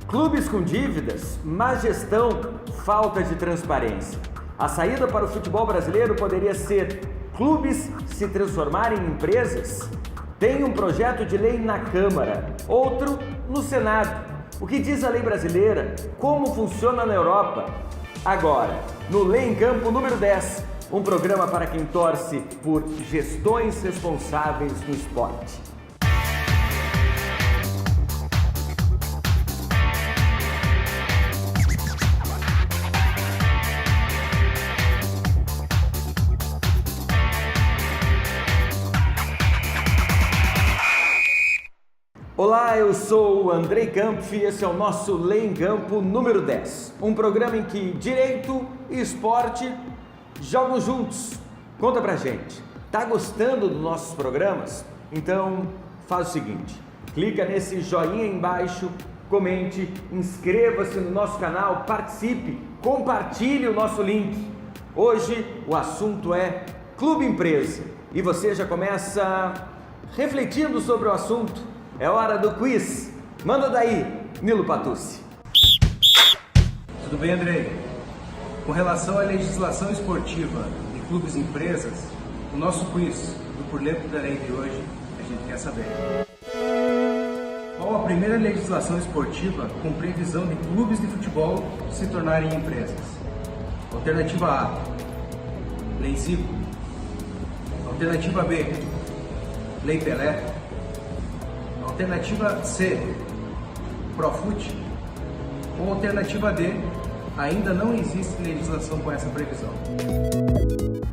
Clubes com dívidas, má gestão, falta de transparência. A saída para o futebol brasileiro poderia ser clubes se transformarem em empresas? Tem um projeto de lei na Câmara, outro no Senado. O que diz a lei brasileira? Como funciona na Europa? Agora, no Lei em Campo número 10, um programa para quem torce por gestões responsáveis no esporte. Olá, eu sou o Andrei Kampf e esse é o nosso Lei em Campo número 10. Um programa em que direito e esporte jogam juntos. Conta pra gente, tá gostando dos nossos programas? Então faz o seguinte, clica nesse joinha aí embaixo, comente, inscreva-se no nosso canal, participe, compartilhe o nosso link. Hoje o assunto é Clube Empresa e você já começa refletindo sobre o assunto. É hora do quiz. Manda daí, Nilo Patucci. Tudo bem, Andrei? Com relação à legislação esportiva de clubes e empresas, o nosso quiz do Por Dentro da Lei de hoje, a gente quer saber. Qual a primeira legislação esportiva com previsão de clubes de futebol se tornarem empresas? Alternativa A, Lei Zico. Alternativa B, Lei Pelé. Alternativa C, Profut, ou alternativa D, ainda não existe legislação com essa previsão.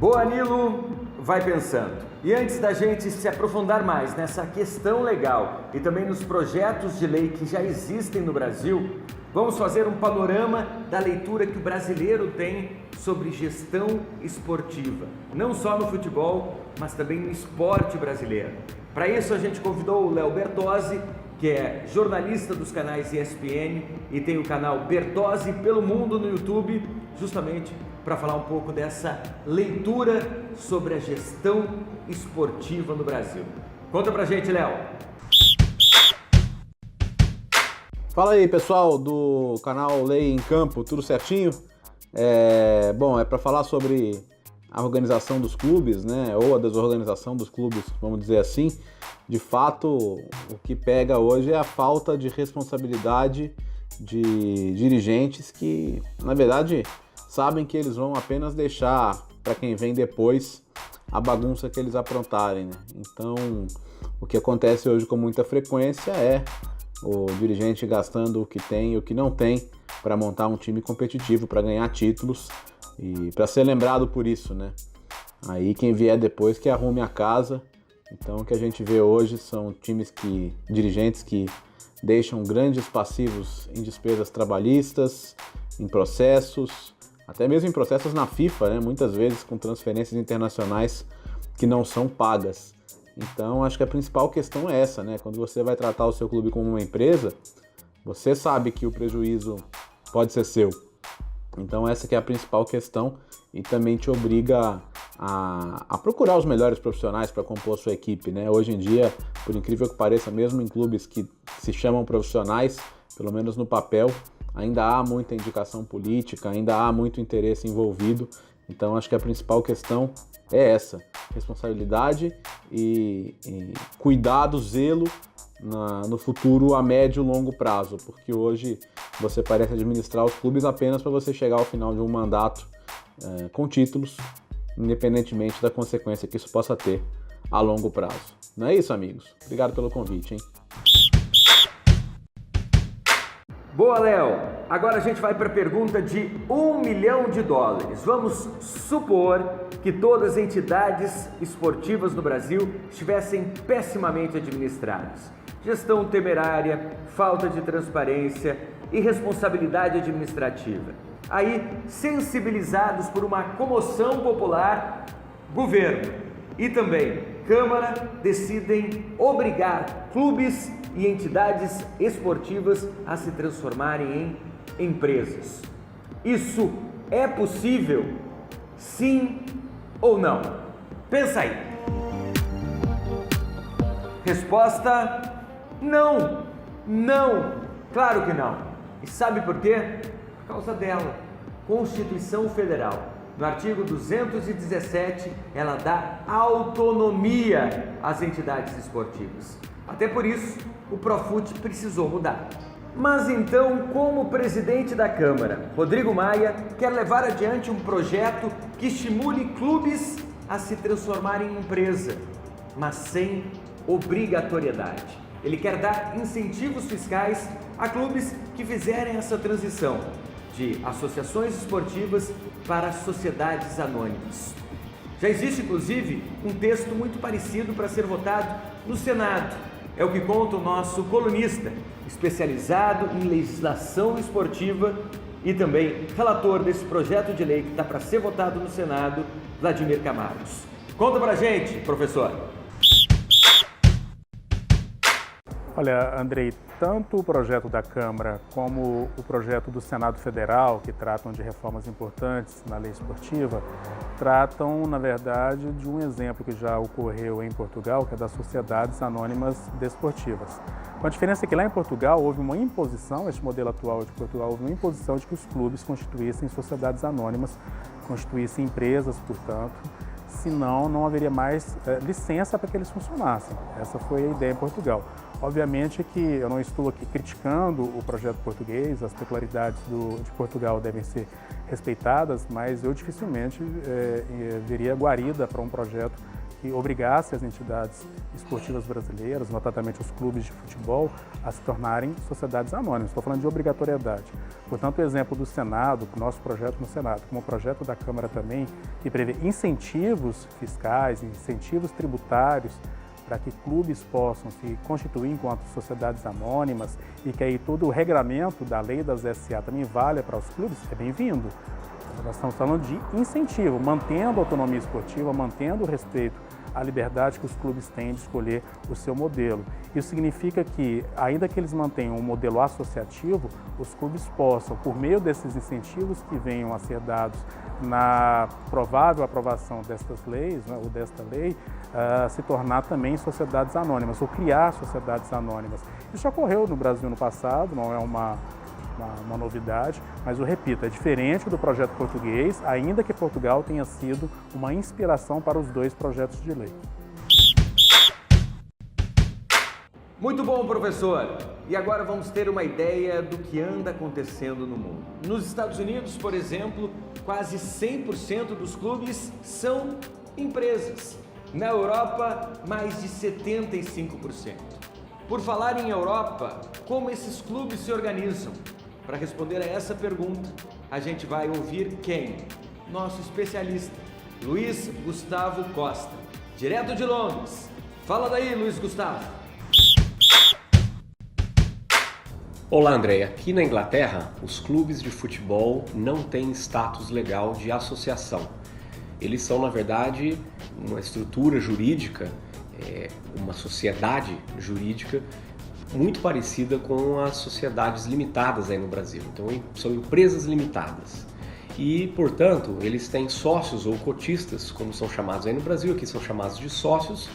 Boa, Nilo, vai pensando. E antes da gente se aprofundar mais nessa questão legal e também nos projetos de lei que já existem no Brasil, vamos fazer um panorama da leitura que o brasileiro tem sobre gestão esportiva, não só no futebol, mas também no esporte brasileiro. Para isso a gente convidou o Léo Bertozzi, que é jornalista dos canais ESPN e tem o canal Bertozzi pelo Mundo no YouTube, justamente para falar um pouco dessa leitura sobre a gestão esportiva no Brasil. Conta pra gente, Léo. Fala aí, pessoal do canal Lei em Campo, tudo certinho? É para falar sobre a organização dos clubes, né, ou a desorganização dos clubes, vamos dizer assim. De fato, o que pega hoje é a falta de responsabilidade de dirigentes que, na verdade, sabem que eles vão apenas deixar para quem vem depois a bagunça que eles aprontarem, né? Então, o que acontece hoje com muita frequência é o dirigente gastando o que tem e o que não tem para montar um time competitivo, para ganhar títulos e para ser lembrado por isso, né? Aí quem vier depois que arrume a casa. Então o que a gente vê hoje são dirigentes que deixam grandes passivos em despesas trabalhistas, em processos, até mesmo em processos na FIFA, né? Muitas vezes com transferências internacionais que não são pagas. Então acho que a principal questão é essa, né? Quando você vai tratar o seu clube como uma empresa, você sabe que o prejuízo pode ser seu. Então essa que é a principal questão e também te obriga a procurar os melhores profissionais para compor a sua equipe, né? Hoje em dia, por incrível que pareça, mesmo em clubes que se chamam profissionais, pelo menos no papel, ainda há muita indicação política, ainda há muito interesse envolvido. Então acho que a principal questão é essa, responsabilidade e cuidado, zelo no futuro a médio e longo prazo, porque hoje você parece administrar os clubes apenas para você chegar ao final de um mandato com títulos, independentemente da consequência que isso possa ter a longo prazo. Não é isso, amigos? Obrigado pelo convite, hein? Boa, Léo. Agora a gente vai para a pergunta de $1 milhão. Vamos supor que todas as entidades esportivas no Brasil estivessem pessimamente administradas. Gestão temerária, falta de transparência, irresponsabilidade administrativa. Aí, sensibilizados por uma comoção popular, governo e também Câmara decidem obrigar clubes e entidades esportivas a se transformarem em empresas. Isso é possível? Sim ou não? Pensa aí. Resposta: não, não, claro que não. E sabe por quê? Por causa dela, Constituição Federal. No artigo 217, ela dá autonomia às entidades esportivas. Até por isso, o Profut precisou mudar. Mas então, como presidente da Câmara, Rodrigo Maia quer levar adiante um projeto que estimule clubes a se transformarem em empresa, mas sem obrigatoriedade. Ele quer dar incentivos fiscais a clubes que fizerem essa transição de associações esportivas para sociedades anônimas. Já existe, inclusive, um texto muito parecido para ser votado no Senado. É o que conta o nosso colunista, especializado em legislação esportiva e também relator desse projeto de lei que está para ser votado no Senado, Vladimir Camargos. Conta pra gente, professor. Olha, Andrei, tanto o projeto da Câmara como o projeto do Senado Federal, que tratam de reformas importantes na lei esportiva, tratam, na verdade, de um exemplo que já ocorreu em Portugal, que é das sociedades anônimas desportivas. Com a diferença que lá em Portugal houve uma imposição, este modelo atual de Portugal, houve uma imposição de que os clubes constituíssem sociedades anônimas, constituíssem empresas, portanto, senão não haveria mais licença para que eles funcionassem. Essa foi a ideia em Portugal. Obviamente que eu não estou aqui criticando o projeto português, as peculiaridades de Portugal devem ser respeitadas, mas eu dificilmente veria guarida para um projeto que obrigasse as entidades esportivas brasileiras, notadamente os clubes de futebol, a se tornarem sociedades anônimas. Estou falando de obrigatoriedade. Portanto, o exemplo do Senado, o nosso projeto no Senado, como o projeto da Câmara também, que prevê incentivos fiscais, incentivos tributários, para que clubes possam se constituir enquanto sociedades anônimas e que aí todo o regramento da lei das SA também valha para os clubes, é bem-vindo. Nós estamos falando de incentivo, mantendo a autonomia esportiva, mantendo o respeito à liberdade que os clubes têm de escolher o seu modelo. Isso significa que, ainda que eles mantenham um modelo associativo, os clubes possam, por meio desses incentivos que venham a ser dados na provável aprovação destas leis, né, ou desta lei, se tornar também sociedades anônimas, ou criar sociedades anônimas. Isso ocorreu no Brasil no passado, não é uma novidade, mas eu repito, é diferente do projeto português, ainda que Portugal tenha sido uma inspiração para os dois projetos de lei. Muito bom, professor! E agora vamos ter uma ideia do que anda acontecendo no mundo. Nos Estados Unidos, por exemplo, quase 100% dos clubes são empresas. Na Europa, mais de 75%. Por falar em Europa, como esses clubes se organizam? Para responder a essa pergunta, a gente vai ouvir quem? Nosso especialista, Luiz Gustavo Costa, direto de Londres. Fala daí, Luiz Gustavo. Olá, André. Aqui na Inglaterra, os clubes de futebol não têm status legal de associação. Eles são, na verdade, uma estrutura jurídica, uma sociedade jurídica muito parecida com as sociedades limitadas aí no Brasil. Então, são empresas limitadas. E, portanto, eles têm sócios ou cotistas, como são chamados aí no Brasil, aqui são chamados de sócios,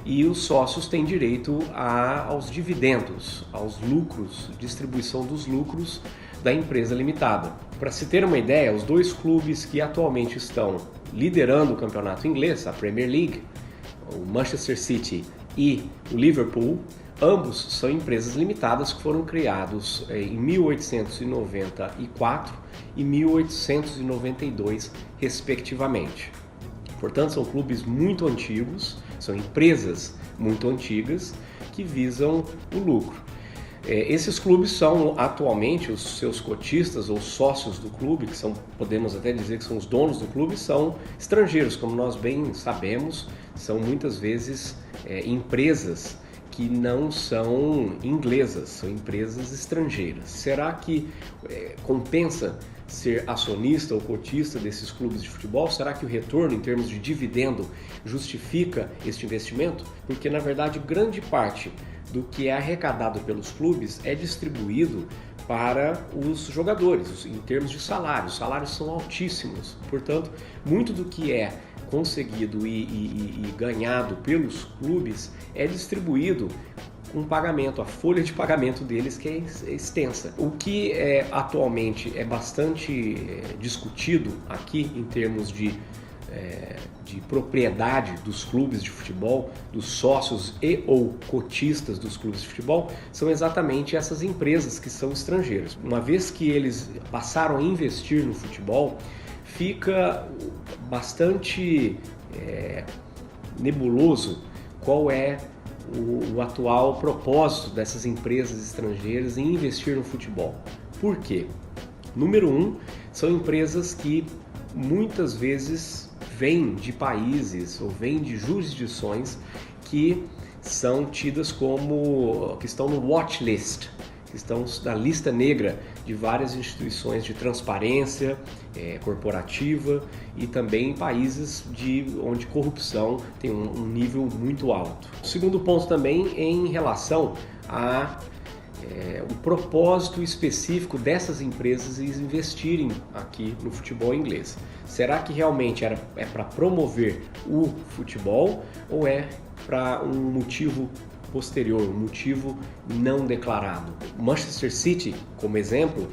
e os sócios têm direito aos dividendos, aos lucros, distribuição dos lucros da empresa limitada. Para se ter uma ideia, os dois clubes que atualmente estão liderando o campeonato inglês, a Premier League, o Manchester City e o Liverpool, ambos são empresas limitadas que foram criados em 1894 e 1892, respectivamente. Portanto, são clubes muito antigos, são empresas muito antigas que visam o lucro. Esses clubes são atualmente, os seus cotistas ou sócios do clube, que são, podemos até dizer que são os donos do clube, são estrangeiros, como nós bem sabemos, são muitas vezes empresas que não são inglesas, são empresas estrangeiras. Será que compensa ser acionista ou cotista desses clubes de futebol? Será que o retorno em termos de dividendo justifica este investimento? Porque, na verdade, grande parte do que é arrecadado pelos clubes é distribuído para os jogadores, em termos de salários. Os salários são altíssimos, portanto, muito do que é conseguido e ganhado pelos clubes é distribuído um pagamento, a folha de pagamento deles que é extensa. O que atualmente é bastante discutido aqui em termos de propriedade dos clubes de futebol, dos sócios e ou cotistas dos clubes de futebol, são exatamente essas empresas que são estrangeiras. Uma vez que eles passaram a investir no futebol, fica bastante nebuloso qual é o atual propósito dessas empresas estrangeiras em investir no futebol. Por quê? Número 1, são empresas que muitas vezes vêm de países ou vêm de jurisdições que são tidas como, que estão no watch list, que estão na lista negra de várias instituições de transparência corporativa e também em países onde corrupção tem um nível muito alto. O segundo ponto também é em relação o propósito específico dessas empresas em investirem aqui no futebol inglês. Será que realmente é para promover o futebol ou é para um motivo posterior, um motivo não declarado? O Manchester City, como exemplo,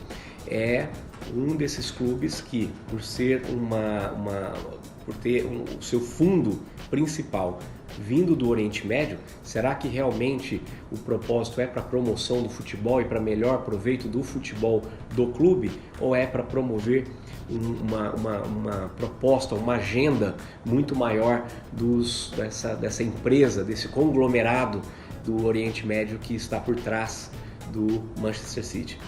é um desses clubes que, por ser por ter o seu fundo principal vindo do Oriente Médio, será que realmente o propósito é para promoção do futebol e para melhor proveito do futebol do clube, ou é para promover uma proposta, uma agenda muito maior dessa empresa, desse conglomerado do Oriente Médio que está por trás do Manchester City?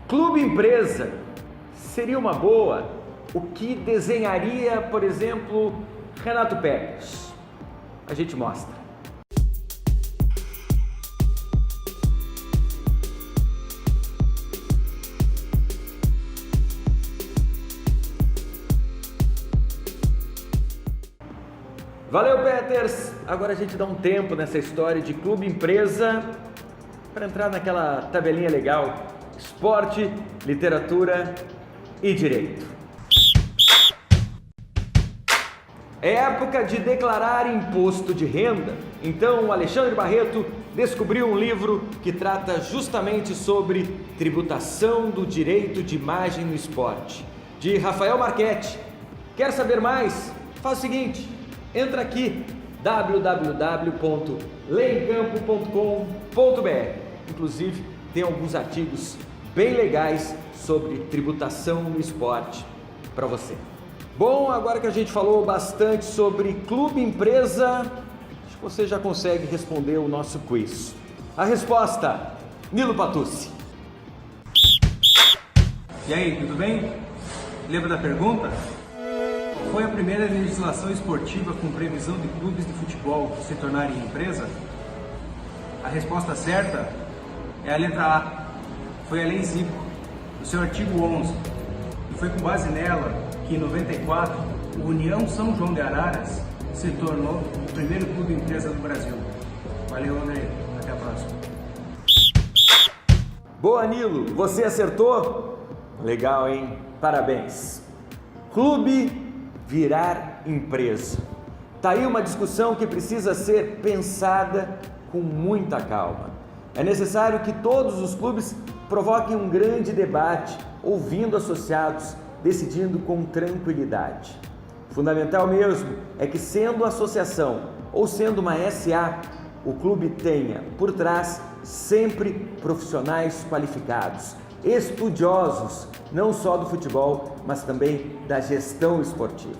Clube empresa seria uma boa? O que desenharia, por exemplo, Renato Pérez? A gente mostra. Valeu, Peters! Agora a gente dá um tempo nessa história de clube empresa para entrar naquela tabelinha legal: esporte, literatura e direito. É época de declarar imposto de renda. Então, o Alexandre Barreto descobriu um livro que trata justamente sobre tributação do direito de imagem no esporte, de Rafael Marchetti. Quer saber mais? Faz o seguinte, entra aqui, www.leemcampo.com.br. Inclusive, tem alguns artigos bem legais sobre tributação no esporte para você. Bom, agora que a gente falou bastante sobre clube empresa, acho que você já consegue responder o nosso quiz. A resposta, Nilo Patucci. E aí, tudo bem? Lembra da pergunta? Foi a primeira legislação esportiva com previsão de clubes de futebol se tornarem empresa? A resposta certa é a letra A. Foi a Lei Zico, no seu artigo 11. E foi com base nela que em 94, o União São João de Araras se tornou o primeiro clube empresa do Brasil. Valeu, André. Até a próxima. Boa, Nilo. Você acertou? Legal, hein? Parabéns. Clube virar empresa. Tá aí uma discussão que precisa ser pensada com muita calma. É necessário que todos os clubes provoquem um grande debate, ouvindo associados, decidindo com tranquilidade. Fundamental mesmo é que, sendo associação ou sendo uma SA, o clube tenha por trás sempre profissionais qualificados, estudiosos, não só do futebol, mas também da gestão esportiva.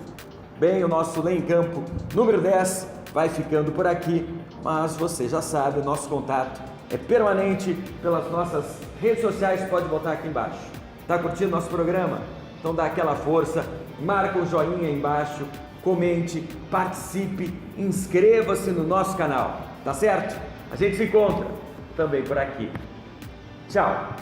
Bem, o nosso Lei em Campo número 10 vai ficando por aqui, mas você já sabe, o nosso contato é permanente pelas nossas redes sociais, pode botar aqui embaixo. Tá curtindo nosso programa? Então dá aquela força, marca o joinha aí embaixo, comente, participe, inscreva-se no nosso canal, tá certo? A gente se encontra também por aqui. Tchau!